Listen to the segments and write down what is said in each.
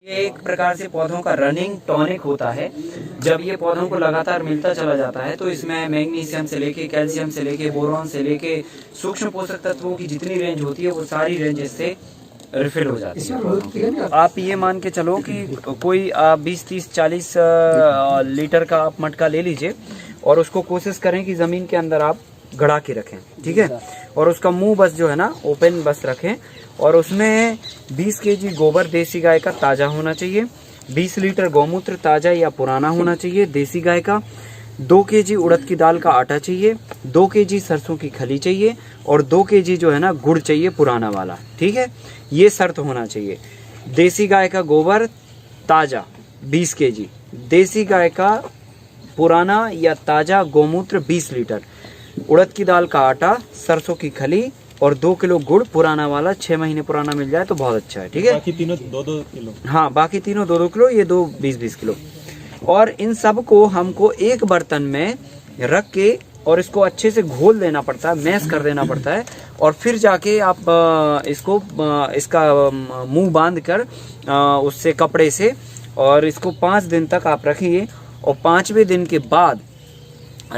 ये एक प्रकार से पौधों का रनिंग टॉनिक होता है। जब ये पौधों को लगातार मिलता चला जाता है तो इसमें मैग्नीशियम से लेके, कैल्शियम से लेके, बोरॉन से लेके, सूक्ष्म पोषक तत्वों की जितनी रेंज होती है वो सारी रेंज इससे रिफिल हो जाती है। आप ये मान के चलो कि कोई 20, 30, 40 लीटर का आप मटका ले लीजिए और उसको कोशिश करें कि जमीन के अंदर आप गड़ा के रखें, ठीक है। और उसका मुंह बस जो है ना ओपन बस रखें और उसमें 20 केजी गोबर देसी गाय का ताजा होना चाहिए, 20 लीटर गौमूत्र ताजा या पुराना होना चाहिए देसी गाय का, 2 केजी उड़द की दाल का आटा चाहिए, 2 केजी सरसों की खली चाहिए और 2 केजी जो है ना गुड़ चाहिए पुराना वाला, ठीक है। ये शर्त होना चाहिए। देसी गाय का गोबर ताजा 20 केजी, देसी गाय का पुराना या ताजा गौमूत्र 20 लीटर, उड़द की दाल का आटा, सरसों की खली और 2 किलो गुड़ पुराना वाला, 6 महीने पुराना मिल जाए तो बहुत अच्छा है, ठीक है। बाकी तीनों 2-2 किलो। हाँ, बाकी तीनों 2-2 किलो, ये 2 20-20 किलो। और इन सब को हमको एक बर्तन में रख के और इसको अच्छे से घोल देना पड़ता है, मैश कर देना पड़ता है और फिर जाके आप इसका मुंह बांध कर उससे कपड़े से और इसको 5 दिन तक आप रखिए। और 5वें दिन के बाद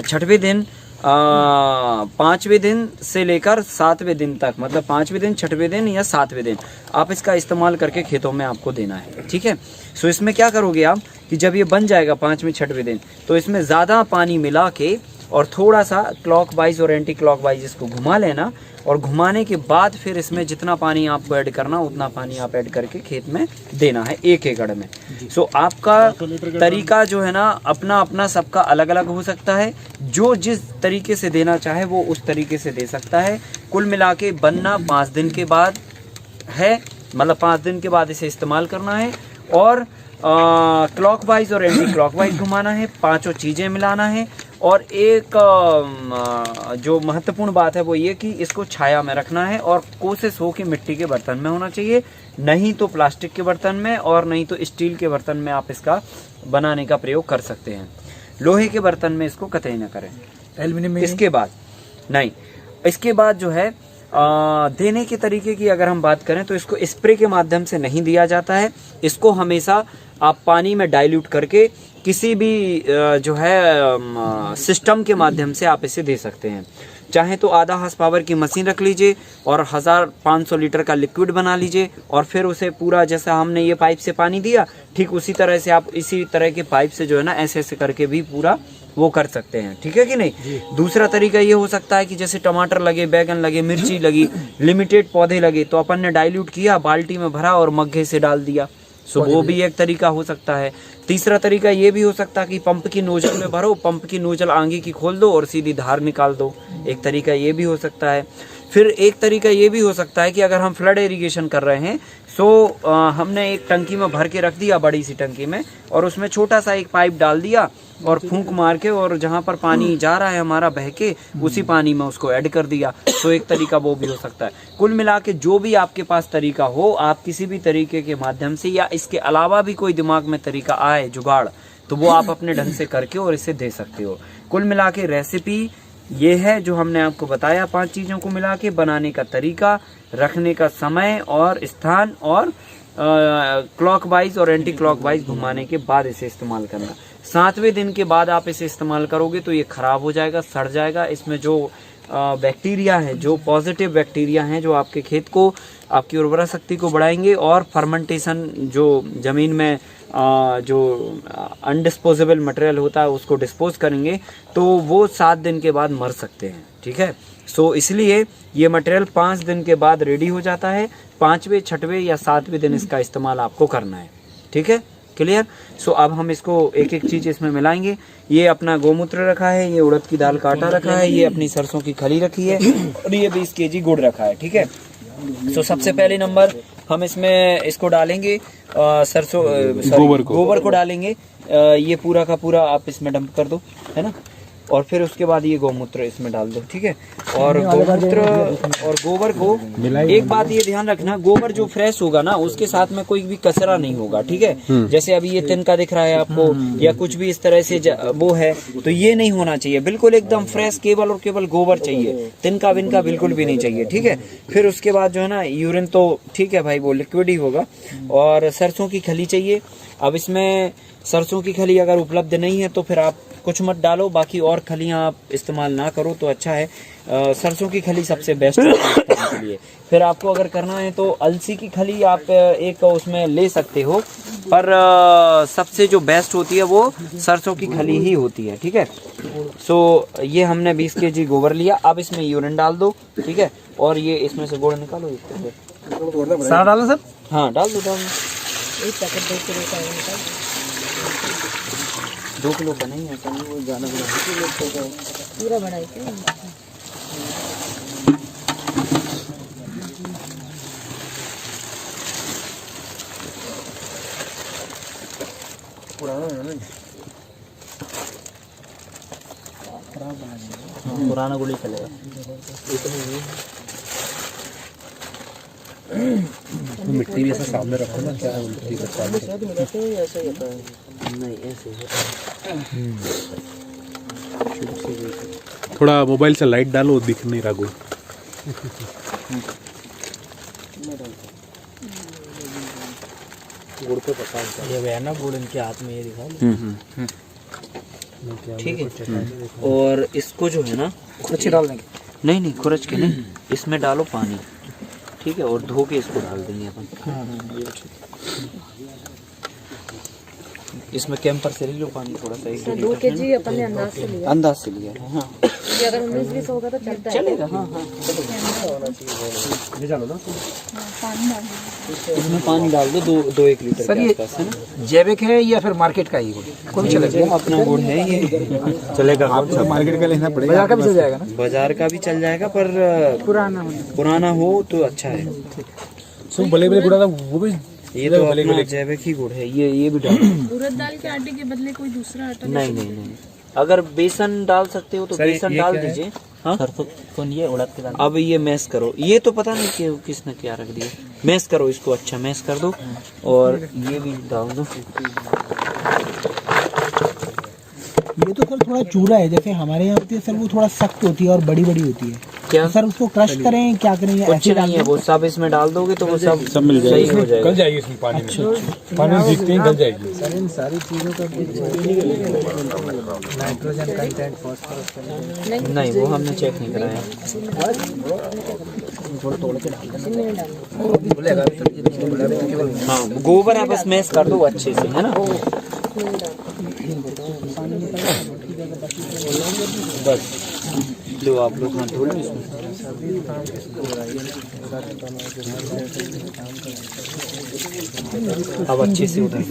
6वें दिन 5वें दिन से लेकर 7वें दिन तक, मतलब 5वें दिन, 6वें दिन या 7वें दिन आप इसका इस्तेमाल करके खेतों में आपको देना है, ठीक है। सो इसमें क्या करोगे आप कि जब ये बन जाएगा 5वें 6वें दिन तो इसमें ज़्यादा पानी मिला के और थोड़ा सा क्लॉकवाइज और एंटी क्लॉकवाइज इसको घुमा लेना और घुमाने के बाद फिर इसमें जितना पानी आपको ऐड करना उतना पानी आप ऐड करके खेत में देना है 1 एकड़ में। सो आपका तरीका जो है ना अपना अपना सबका अलग अलग हो सकता है, जो जिस तरीके से देना चाहे वो उस तरीके से दे सकता है। कुल मिला के बनना 5 दिन के बाद है, मतलब 5 दिन के बाद इसे इस्तेमाल करना है और क्लॉकवाइज और एंटी क्लॉकवाइज घुमाना है, 5 चीज़ें मिलाना है। और एक जो महत्वपूर्ण बात है वो ये कि इसको छाया में रखना है और कोशिश हो कि मिट्टी के बर्तन में होना चाहिए, नहीं तो प्लास्टिक के बर्तन में और नहीं तो स्टील के बर्तन में आप इसका बनाने का प्रयोग कर सकते हैं। लोहे के बर्तन में इसको कतई न करें। एल्युमिनियम में इसके बाद नहीं, इसके बाद जो है देने के तरीके की अगर हम बात करें तो इसको स्प्रे के माध्यम से नहीं दिया जाता है। इसको हमेशा आप पानी में डाइल्यूट करके किसी भी जो है सिस्टम के माध्यम से आप इसे दे सकते हैं। चाहे तो आधा हॉर्स पावर की मशीन रख लीजिए और 1500 लीटर का लिक्विड बना लीजिए और फिर उसे पूरा जैसा हमने ये पाइप से पानी दिया ठीक उसी तरह से आप इसी तरह के पाइप से जो है ना ऐसे ऐसे करके भी पूरा वो कर सकते हैं, ठीक है कि नहीं। दूसरा तरीका ये हो सकता है कि जैसे टमाटर लगे, बैगन लगे, मिर्ची लगी, लिमिटेड पौधे लगे तो अपन ने डाइल्यूट किया, बाल्टी में भरा और मग्घे से डाल दिया, सो वो भी एक तरीका हो सकता है। तीसरा तरीका ये भी हो सकता है कि पंप की नोजल में भरो, पंप की नोजल आगे की खोल दो और सीधी धार निकाल दो, एक तरीका ये भी हो सकता है। फिर एक तरीका ये भी हो सकता है कि अगर हम फ्लड इरिगेशन कर रहे हैं सो हमने एक टंकी में भर के रख दिया, बड़ी सी टंकी में, और उसमें छोटा सा एक पाइप डाल दिया और फूंक मार के और जहाँ पर पानी जा रहा है हमारा बह के उसी पानी में उसको ऐड कर दिया, तो एक तरीका वो भी हो सकता है। कुल मिला के जो भी आपके पास तरीका हो, आप किसी भी तरीके के माध्यम से या इसके अलावा भी कोई दिमाग में तरीका आए जुगाड़ तो वो आप अपने ढंग से करके और इसे दे सकते हो। कुल मिला के रेसिपी ये है जो हमने आपको बताया, 5 चीज़ों को मिला के बनाने का तरीका, रखने का समय और स्थान और क्लॉकवाइज और एंटी क्लॉकवाइज घुमाने के बाद इसे इस्तेमाल करना। 7वें दिन के बाद आप इसे इस्तेमाल करोगे तो ये खराब हो जाएगा, सड़ जाएगा। इसमें जो बैक्टीरिया है, जो पॉजिटिव बैक्टीरिया हैं जो आपके खेत को, आपकी उर्वरा शक्ति को बढ़ाएंगे और फर्मेंटेशन जो ज़मीन में जो अनडिस्पोजेबल मटेरियल होता है उसको डिस्पोज करेंगे तो वो 7 दिन के बाद मर सकते हैं, ठीक है। सो इसलिए ये मटेरियल 5 दिन के बाद रेडी हो जाता है, 5वें 6वें या 7वें दिन इसका इस्तेमाल आपको करना है, ठीक है, क्लियर। सो अब हम इसको एक एक चीज़ इसमें मिलाएंगे। ये अपना गौमूत्र रखा है, ये उड़द की दाल का आटा रखा है, ये अपनी सरसों की खली रखी है और ये 20 केजी गुड़ रखा है, ठीक है। सो सबसे पहले नंबर हम इसमें इसको डालेंगे सरसों गोबर को डालेंगे, ये पूरा का पूरा आप इसमें डंप कर दो, है ना। और फिर उसके बाद ये गौमूत्र इसमें डाल दो, ठीक है। और गौमूत्र और गोबर को एक बात ये ध्यान रखना, गोबर जो फ्रेश होगा ना उसके साथ में कोई भी कचरा नहीं होगा, ठीक है। जैसे अभी ये तिनका दिख रहा है आपको या कुछ भी इस तरह से वो है, तो ये नहीं होना चाहिए, बिल्कुल एकदम फ्रेश केवल और केवल गोबर चाहिए, तिनका विनका बिल्कुल भी नहीं चाहिए, ठीक है। फिर उसके बाद जो है ना यूरिन तो ठीक है भाई वो लिक्विड ही होगा। और सरसों की खली चाहिए। अब इसमें सरसों की खली अगर उपलब्ध नहीं है तो फिर आप कुछ मत डालो, बाकी और खलियां आप इस्तेमाल ना करो तो अच्छा है। सरसों की खली सबसे बेस्ट है के लिए। फिर आपको अगर करना है तो अलसी की खली आप एक उसमें ले सकते हो, पर सबसे जो बेस्ट होती है वो सरसों की खली ही होती है, ठीक है। सो ये हमने 20 kg गोबर लिया। अब इसमें यूरिन डाल दो, ठीक है। और ये इसमें से गुड़ निकालो, सारा डालो सर। हाँ डाल दो, 2 किलो का नहीं है, वो ज़्यादा पूरा बड़ा है। पुराना गुड़ी चलेगा। मिट्टी भी ऐसा सामने रखो ना, क्या मिट्टी का नहीं ऐसे थोड़ा मोबाइल से लाइट डालो, दिख नहीं रहा गुड़। गुड़ पे पता ये ना गुड़ इनके हाथ में, ये दिखा ठीक है। और इसको जो है ना खुरची डाल देंगे। नहीं खुरच के नहीं, इसमें डालो पानी, ठीक है। और धो के इसको डाल देंगे अपन। इसमें कैंपर से ले लो पानी थोड़ा सा, 2 kg अपन ने अंदाज से लिया। अंदाज से लिया। हाँ ये अगर 19-20 होगा तो चलता है, चलेगा। हाँ ले चलो ना। इसमें पानी डाल दो 2-1 लीटर सर, के ये आसपास, है ना। जैविक है या फिर मार्केट का ही गुड़? कोई भी चलेगा, अपना गुड़ है ये, चलेगा। आपको मार्केट का लेना पड़ेगा, बाजार का भी चल जाएगा ना? बाजार का भी चल जाएगा, पर पुराना हो तो अच्छा है। बड़े बड़े गुड़ा था वो भी, ये तो अपना जैविक ही गुड़ है। ये भी डालो। उड़द दाल के आटे के बदले कोई दूसरा आटा नहीं, अगर बेसन डाल सकते हो तो बेसन डाल दीजिए। हाँ कौन ये उड़द के दाल? अब ये मैश करो, ये तो पता नहीं कि किसने क्या रख दिया। मैश करो इसको, अच्छा मैश कर दो और ये भी डाल दो। ये तो सर थोड़ा चूरा है, जैसे हमारे यहाँ होती है सर वो थोड़ा सख्त होती है और बड़ी बड़ी होती है। क्या तो सर उसको क्रश करें, क्या करें? या कुछ ऐसे नहीं है, वो सब इसमें डाल दोगे तो वो सब मिल सही हो जाएगा। गल जाएगी इसमें पानी में, पानी में दिखते ही गल जाएगी। सर इन सारी चीज़ों का नाइट्रोजन कंटेंट, फास्फोरस नहीं वो हमने चेक नहीं कराया। हाँ गोबर आप बस मैश कर दो अच्छे से, है ना। बस लो आप लोग हाथ धो लो इसमें। अब अच्छे से उधर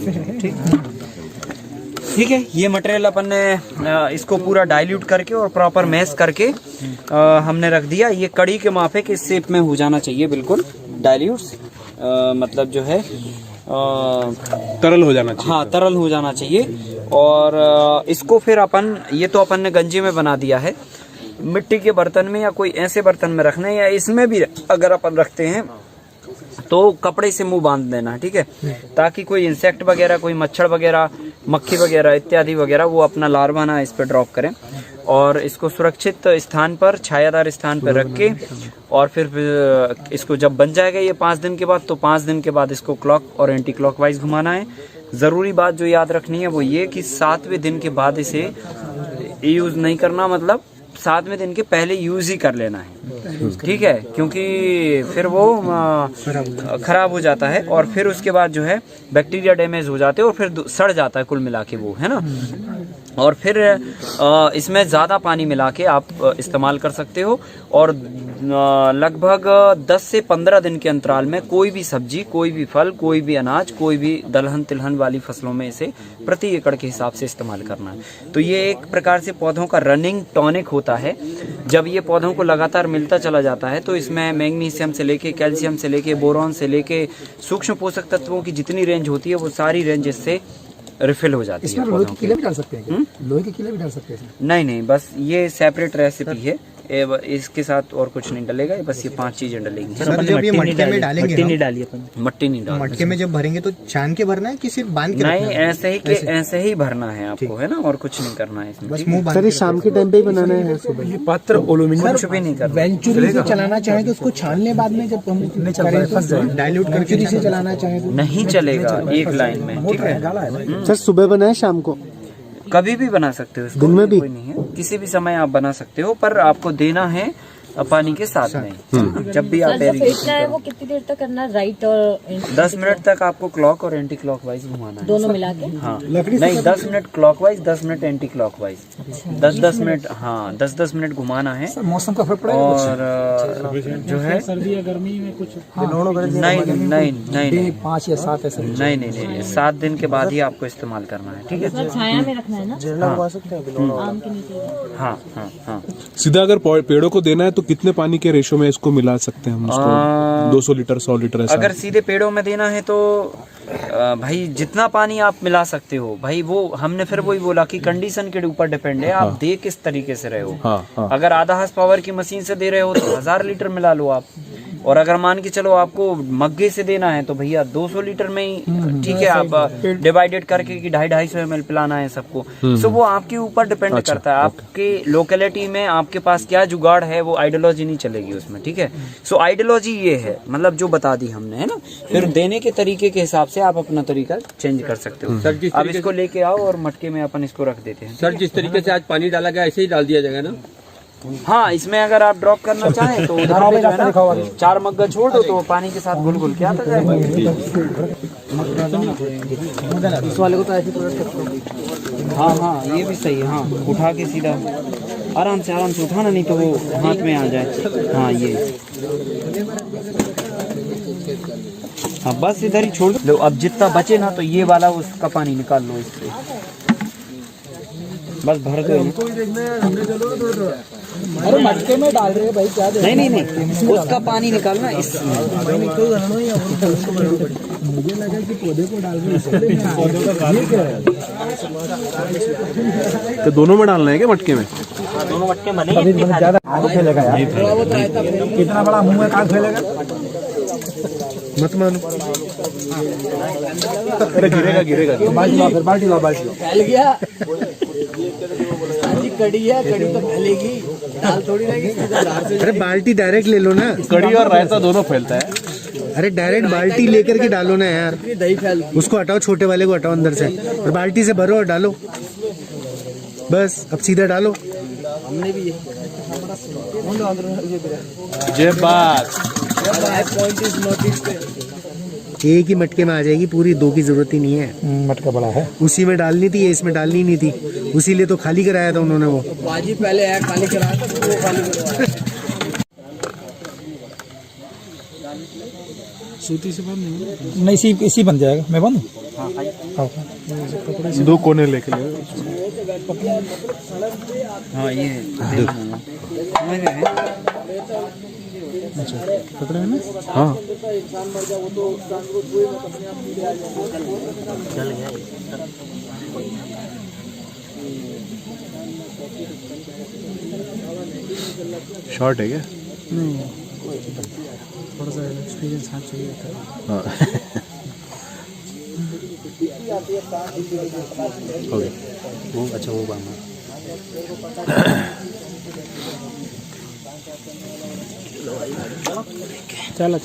ठीक है। ये मटेरियल अपन ने इसको पूरा डाइल्यूट करके और प्रॉपर मैश करके हमने रख दिया। ये कड़ी के माफे के शेप में हो जाना चाहिए, बिल्कुल डाइल्यूट, मतलब जो है तरल हो जाना चाहिए। हाँ तरल हो जाना चाहिए। और इसको फिर अपन, ये तो अपन ने गंजी में बना दिया है, मिट्टी के बर्तन में या कोई ऐसे बर्तन में रखना है, या इसमें भी अगर अपन रखते हैं तो कपड़े से मुंह बांध देना, ठीक है, ताकि कोई इंसेक्ट वगैरह, कोई मच्छर वगैरह, मक्खी वगैरह इत्यादि वगैरह वो अपना लार्वा ना इस पे ड्रॉप करें। और इसको सुरक्षित स्थान पर, छायादार स्थान पर रख के, और फिर इसको जब बन जाएगा ये 5 दिन के बाद, तो 5 दिन के बाद इसको क्लॉक और एंटी क्लॉकवाइज घुमाना है। ज़रूरी बात जो याद रखनी है वो ये कि 7वें दिन के बाद इसे यूज़ नहीं करना, मतलब 7वें दिन के पहले यूज़ ही कर लेना है, ठीक है, क्योंकि फिर वो खराब हो जाता है और फिर उसके बाद जो है बैक्टीरिया डैमेज हो जाते हैं और फिर सड़ जाता है कुल मिला के वो, है ना। और फिर इसमें ज़्यादा पानी मिला के आप इस्तेमाल कर सकते हो। और लगभग 10 से 15 दिन के अंतराल में कोई भी सब्जी, कोई भी फल, कोई भी अनाज, कोई भी दलहन तिलहन वाली फसलों में इसे प्रति एकड़ के हिसाब से इस्तेमाल करना है। तो ये एक प्रकार से पौधों का रनिंग टॉनिक होता है। जब ये पौधों को लगातार मिलता चला जाता है तो इसमें मैग्नीशियम से लेके, कैल्शियम से लेके, बोरॉन से लेके, सूक्ष्म पोषक तत्वों की जितनी रेंज होती है वो सारी रेंज इससे रिफिल हो जाती है इसमें लोहे पौधों के की। किले भी डाल सकते हैं क्या? लोहे के किले भी डाल सकते हैं इसमें? नहीं नहीं, बस ये सेपरेट रेसिपी है, इसके साथ और कुछ नहीं डलेगा, बस ये 5 चीजें डलेंगी। सर जब ये मटके में डालेंगे मट्टी ना, नहीं डाली अपन। मट्टी नहीं डाल, मटके में जब भरेंगे तो छान के भरना है कि सिर्फ बांध के नहीं, रखना है? ऐसे ही भरना है आपको, है ना, और कुछ नहीं करना है इसमें। बस ठीक है? मुंह बांध के शाम के टाइम पे ही बनाना है सुबह। ये पात्र एल्यूमिनियम कुछ भी नहीं करना। वेंचुरी से चलाना चाहे तो उसको छान ले बाद में, जब हम करें तो डाइल्यूट करके वेंचुरी से चलाना चाहे तो नहीं चलेगा एक लाइन में, ठीक है? सर सुबह बनाए शाम को? कभी भी बना सकते हो इसको, दिन में भी? कोई नहीं है, किसी भी समय आप बना सकते हो, पर आपको देना है पानी के साथ में। जब भी आप सर जो फेंटना है वो कितनी देर तक करना है, राइट और 10 मिनट तक आपको क्लॉक और एंटी क्लॉकवाइज घुमाना है। दोनों मिला के? हाँ, नहीं 10 minute clockwise, 10 minute anti clockwise, 10-10 minute, हाँ 10-10 मिनट घुमाना है। सर मौसम का फर्क पड़ेगा और जो है सर्दी या गर्मी में कुछ नहीं 5 या 7 ऐसे नहीं 7 दिन के बाद ही आपको इस्तेमाल करना है, ठीक है? सर छाया में रखना है ना, आम के नीचे? हाँ। सीधा अगर पेड़ों को देना है तो कितने पानी के रेशो में इसको मिला सकते हैं हम उसको? 200 लीटर 100 लीटर ऐसा? अगर सीधे पेड़ों में देना है तो भाई जितना पानी आप मिला सकते हो भाई, वो हमने फिर वही बोला कि कंडीशन के ऊपर डिपेंड है, आप दे किस तरीके से रहे हो। हाँ। अगर आधा हॉर्स पावर की मशीन से दे रहे हो तो 1000 लीटर मिला लो आप, और अगर मान के चलो आपको मग्गे से देना है तो भैया 200 लीटर में ही ठीक है, आप डिवाइडेड करके कि 250-250 ml पिलाना है सबको। सो वो आपके ऊपर डिपेंड करता है, आपके लोकेलिटी में आपके पास क्या जुगाड़ है, वो आइडियोलॉजी नहीं चलेगी उसमें, ठीक है? सो आइडियोलॉजी ये है, मतलब जो बता दी हमने, है ना? फिर देने के तरीके के हिसाब से आप अपना तरीका चेंज कर सकते हो। अब इसको लेके आओ और मटके में अपन इसको रख देते हैं। सर जिस तरीके से आज पानी डाला गया ऐसे ही डाल दिया जाएगा ना? हाँ, इसमें अगर आप ड्रॉप करना चाहें तो उधर पे जो है ना 4 मग्गा छोड़ दो तो पानी के साथ घुल के आता जाएगा। इस वाले को तो ऐसे पलट सकते हो। हाँ ये भी सही है। हाँ, उठा के सीधा आराम से उठाना, नहीं तो वो हाथ में आ जाए। हाँ ये, हाँ बस इधर ही छोड़ दो। अब जितना बचे ना तो ये वाला उसका पानी निकाल लो इससे, बस भर दो। अरे मटके में डाल रहे हैं भाई, क्या नहीं उसका पानी निकालना इसमें। मुझे लगा कि पौधे को डाल रहे हैं। तो दोनों में डालना है क्या मटके में? दोनों मटके बनेंगे ज्यादा आग फैलेगा यार, कितना बड़ा मुंह है, आग फैलेगा मत मानो। अरे गिरेगा। बाल्टी ला फैल गया। कड़ी है, कड़ी तो फैलेगी, दाल थोड़ी लगेगी। अरे बाल्टी डायरेक्ट ले लो ना, कड़ी और रायता दोनों फैलता है। अरे डायरेक्ट बाल्टी लेकर के डालो ना यार, दही फैल उसको हटाओ, छोटे वाले को हटाओ अंदर से, और बाल्टी से भरो और डालो, बस अब सीधा डालो। हमने भी जय बात। एक ही मटके में आ जाएगी पूरी, 2 की जरूरत ही नहीं है। मटका बड़ा है। उसी में डालनी थी, इसमें डालनी नहीं थी, उसी लिए तो खाली कराया था उन्होंने वो। बाजी पहले है खाली कराया था, फिर वो खाली करवाया। सूती से बंद नहीं? नहीं इसी बन जाएगा। मैं बनूं? हाँ। 2 कोने लेके ले। हाँ ये पकड़े हैं ना? हाँ। शॉर्ट है क्या? थोड़ा सा एक्सपीरियंस हाथ चाहिए था। हाँ। ओके, वो अच्छा वो बांधा। चलो